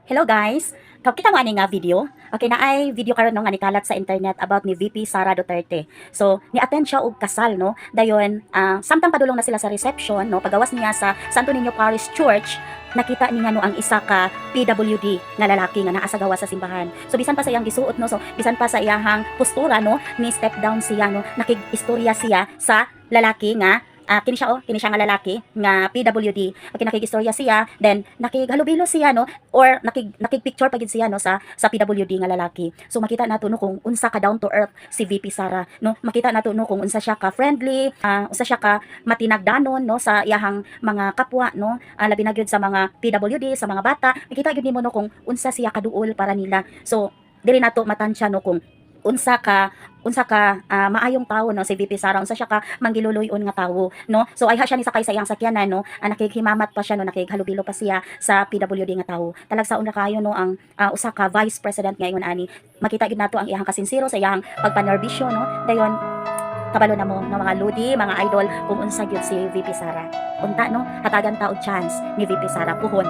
Hello guys! Kita mo ani nga video? Okay na ay video karon no nga nikalat sa internet about ni VP Sara Duterte. So, ni-attend siya og kasal no. Dayon, samtang padulong na sila sa reception no, pagawas niya sa Santo Niño Parish Church, nakita niya no ang isa ka PWD nga lalaki nga naa sa gawa sa simbahan. So bisan pa sa iyang gisuot no, so bisan pa sa iyahang postura no, ni step down siya no, nakig-istorya siya sa lalaki nga kini siya nga lalaki nga PWD. Okay, nakigistorya siya, then nakighalubilo siya no, or nakigpicture pa gid siya no sa PWD nga lalaki. So makita nato no kung unsa ka down to earth si VP Sara no. Makita nato no kung unsa siya ka friendly, unsa siya ka matinagdanon no sa iyahang mga kapwa no, labi na gyud sa mga PWD, sa mga bata. Makita gyud nimo no kung unsa siya kaduol para nila. So dili nato matansya no kung unsa ka maayong tawo no si VP Sara, unsa siya ka manggiluluyon nga tawo no. So ay siya ni sakay sa iyang sakyanan no, nakighimamat pa siya no, nakighalubilo pa siya sa PWD nga tawo. Talagsaon ra kayo no ang usa ka vice president ngayon ani. Makita gid nato ang iyang kasinsiro sa iyang pagpanerbisyo no. Dayon kabalo na mo ng mga ludi, mga idol kung unsa gyud si VP Sara. Unta no, hatagan ta og chance ni VP Sara, puhon.